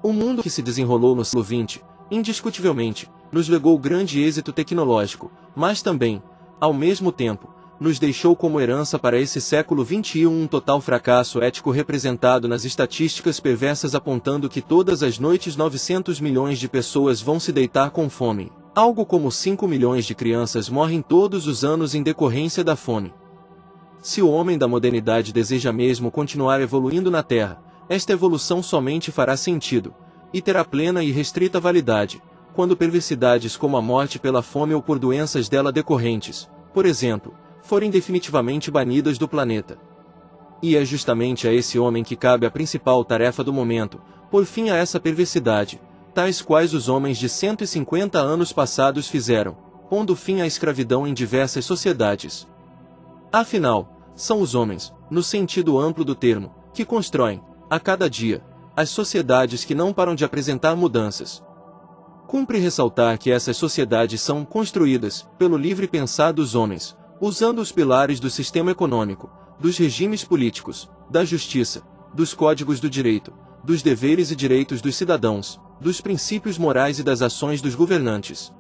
O mundo que se desenrolou no século XX, indiscutivelmente, nos legou grande êxito tecnológico, mas também, ao mesmo tempo, nos deixou como herança para esse século XXI um total fracasso ético representado nas estatísticas perversas apontando que todas as noites 900 milhões de pessoas vão se deitar com fome. Algo como 5 milhões de crianças morrem todos os anos em decorrência da fome. Se o homem da modernidade deseja mesmo continuar evoluindo na Terra, esta evolução somente fará sentido, e terá plena e restrita validade, quando perversidades como a morte pela fome ou por doenças dela decorrentes, por exemplo, forem definitivamente banidas do planeta. E é justamente a esse homem que cabe a principal tarefa do momento, pôr fim a essa perversidade, tais quais os homens de 150 anos passados fizeram, pondo fim à escravidão em diversas sociedades. Afinal, são os homens, no sentido amplo do termo, que constroem, a cada dia, as sociedades que não param de apresentar mudanças. Cumpre ressaltar que essas sociedades são construídas pelo livre pensar dos homens, usando os pilares do sistema econômico, dos regimes políticos, da justiça, dos códigos do direito, dos deveres e direitos dos cidadãos, dos princípios morais e das ações dos governantes.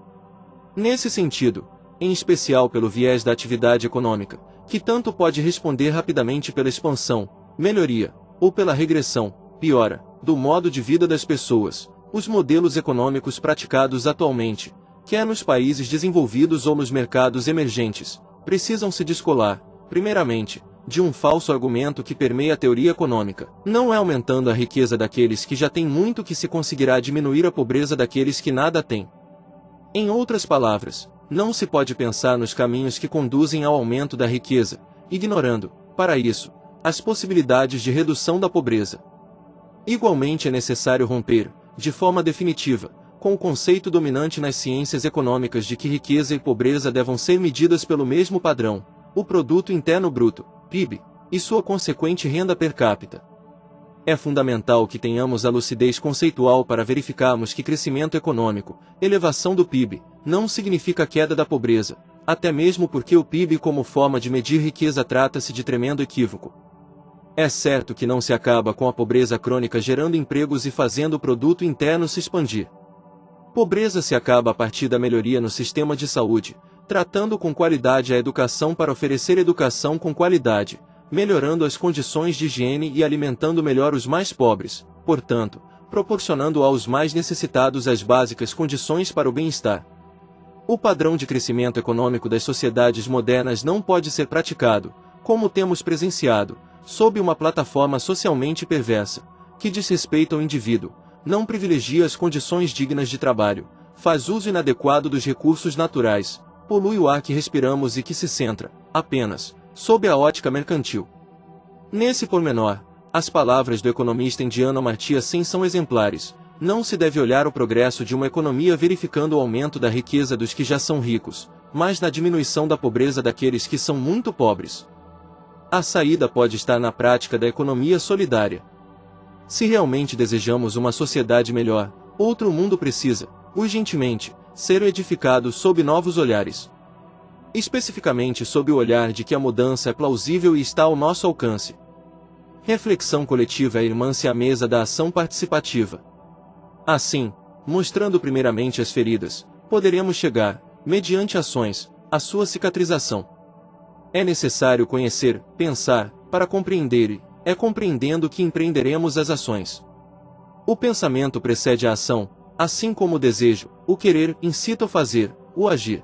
Nesse sentido, em especial pelo viés da atividade econômica, que tanto pode responder rapidamente pela expansão, melhoria, ou pela regressão, piora, do modo de vida das pessoas, os modelos econômicos praticados atualmente, quer nos países desenvolvidos ou nos mercados emergentes, precisam se descolar, primeiramente, de um falso argumento que permeia a teoria econômica. Não é aumentando a riqueza daqueles que já têm muito que se conseguirá diminuir a pobreza daqueles que nada têm. Em outras palavras, não se pode pensar nos caminhos que conduzem ao aumento da riqueza, ignorando, para isso, as possibilidades de redução da pobreza. Igualmente é necessário romper, de forma definitiva, com o conceito dominante nas ciências econômicas de que riqueza e pobreza devam ser medidas pelo mesmo padrão, o Produto Interno Bruto, PIB, e sua consequente renda per capita. É fundamental que tenhamos a lucidez conceitual para verificarmos que crescimento econômico, elevação do PIB, não significa queda da pobreza, até mesmo porque o PIB como forma de medir riqueza trata-se de tremendo equívoco. É certo que não se acaba com a pobreza crônica gerando empregos e fazendo o produto interno se expandir. Pobreza se acaba a partir da melhoria no sistema de saúde, tratando com qualidade a educação para oferecer educação com qualidade, melhorando as condições de higiene e alimentando melhor os mais pobres, portanto, proporcionando aos mais necessitados as básicas condições para o bem-estar. O padrão de crescimento econômico das sociedades modernas não pode ser praticado, como temos presenciado, sob uma plataforma socialmente perversa, que diz respeito ao indivíduo, não privilegia as condições dignas de trabalho, faz uso inadequado dos recursos naturais, polui o ar que respiramos e que se centra, apenas, sob a ótica mercantil. Nesse pormenor, as palavras do economista indiano Amartya Sen são exemplares. Não se deve olhar o progresso de uma economia verificando o aumento da riqueza dos que já são ricos, mas na diminuição da pobreza daqueles que são muito pobres. A saída pode estar na prática da economia solidária. Se realmente desejamos uma sociedade melhor, outro mundo precisa, urgentemente, ser edificado sob novos olhares. Especificamente sob o olhar de que a mudança é plausível e está ao nosso alcance. Reflexão coletiva é irmã-se à mesa da ação participativa. Assim, mostrando primeiramente as feridas, poderemos chegar, mediante ações, à sua cicatrização. É necessário conhecer, pensar, para compreender e, é compreendendo que empreenderemos as ações. O pensamento precede a ação, assim como o desejo, o querer incita o fazer, o agir.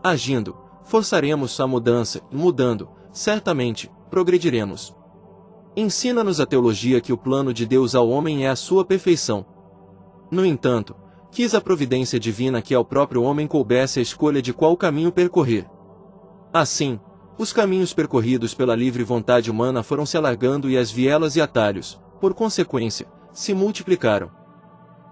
Agindo, forçaremos a mudança e mudando, certamente, progrediremos. Ensina-nos a teologia que o plano de Deus ao homem é a sua perfeição. No entanto, quis a providência divina que ao próprio homem coubesse a escolha de qual caminho percorrer. Assim, os caminhos percorridos pela livre vontade humana foram se alargando e as vielas e atalhos, por consequência, se multiplicaram.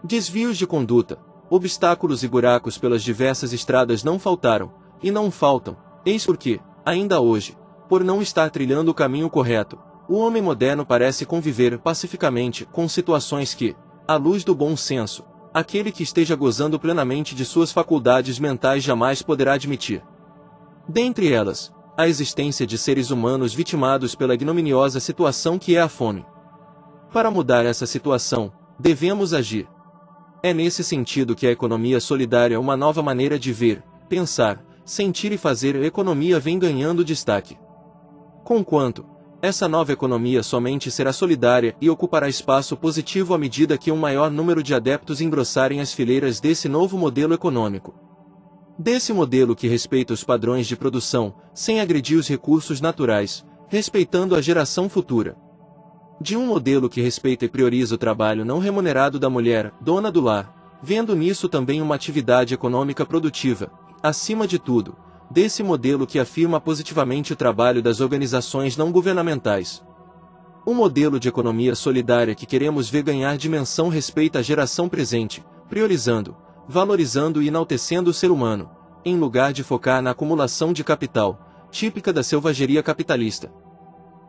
Desvios de conduta, obstáculos e buracos pelas diversas estradas não faltaram, e não faltam, eis porque, ainda hoje, por não estar trilhando o caminho correto, o homem moderno parece conviver pacificamente com situações que, à luz do bom senso, aquele que esteja gozando plenamente de suas faculdades mentais jamais poderá admitir. Dentre elas, a existência de seres humanos vitimados pela ignominiosa situação que é a fome. Para mudar essa situação, devemos agir. É nesse sentido que a economia solidária é uma nova maneira de ver, pensar, sentir e fazer a economia vem ganhando destaque. Conquanto, essa nova economia somente será solidária e ocupará espaço positivo à medida que um maior número de adeptos engrossarem as fileiras desse novo modelo econômico. Desse modelo que respeita os padrões de produção, sem agredir os recursos naturais, respeitando a geração futura. De um modelo que respeita e prioriza o trabalho não remunerado da mulher, dona do lar, vendo nisso também uma atividade econômica produtiva, acima de tudo, desse modelo que afirma positivamente o trabalho das organizações não governamentais. O modelo de economia solidária que queremos ver ganhar dimensão respeita a geração presente, priorizando, valorizando e enaltecendo o ser humano, em lugar de focar na acumulação de capital, típica da selvageria capitalista.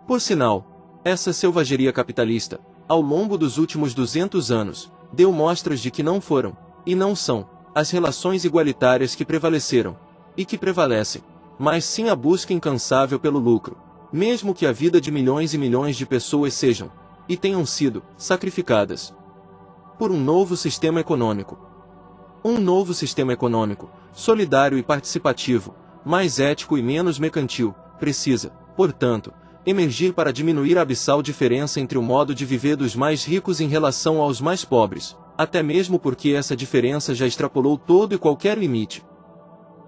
Por sinal, essa selvageria capitalista, ao longo dos últimos 200 anos, deu mostras de que não foram, e não são, as relações igualitárias que prevaleceram, e que prevalecem, mas sim a busca incansável pelo lucro, mesmo que a vida de milhões e milhões de pessoas sejam, e tenham sido, sacrificadas por um novo sistema econômico. Um novo sistema econômico, solidário e participativo, mais ético e menos mercantil, precisa, portanto, emergir para diminuir a abissal diferença entre o modo de viver dos mais ricos em relação aos mais pobres, até mesmo porque essa diferença já extrapolou todo e qualquer limite.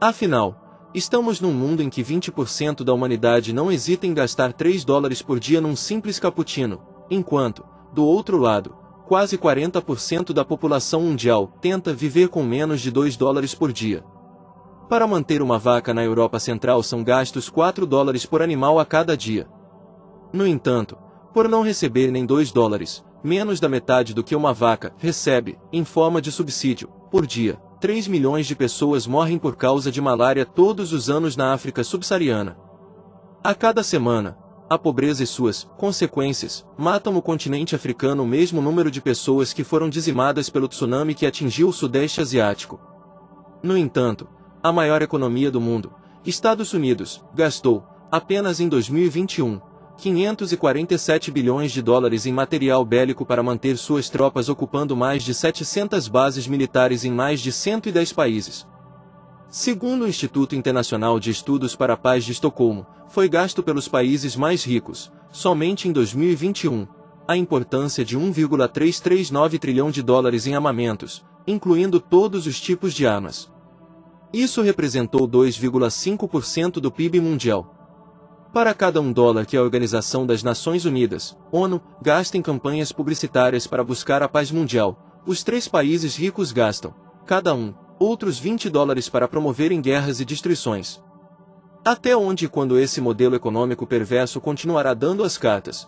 Afinal, estamos num mundo em que 20% da humanidade não hesita em gastar $3 por dia num simples cappuccino, enquanto, do outro lado, quase 40% da população mundial tenta viver com menos de $2 por dia. Para manter uma vaca na Europa Central são gastos $4 por animal a cada dia. No entanto, por não receber nem $2, menos da metade do que uma vaca recebe, em forma de subsídio, por dia, 3 milhões de pessoas morrem por causa de malária todos os anos na África subsaariana. A cada semana, a pobreza e suas consequências matam no continente africano o mesmo número de pessoas que foram dizimadas pelo tsunami que atingiu o Sudeste Asiático. No entanto, a maior economia do mundo, Estados Unidos, gastou, apenas em 2021, $547 bilhões em material bélico para manter suas tropas ocupando mais de 700 bases militares em mais de 110 países. Segundo o Instituto Internacional de Estudos para a Paz de Estocolmo, foi gasto pelos países mais ricos, somente em 2021, a importância de $1,339 trilhão em armamentos, incluindo todos os tipos de armas. Isso representou 2,5% do PIB mundial. Para cada $1 que a Organização das Nações Unidas, ONU, gasta em campanhas publicitárias para buscar a paz mundial, os 3 países ricos gastam, cada um, outros $20 para promoverem guerras e destruições. Até onde e quando esse modelo econômico perverso continuará dando as cartas?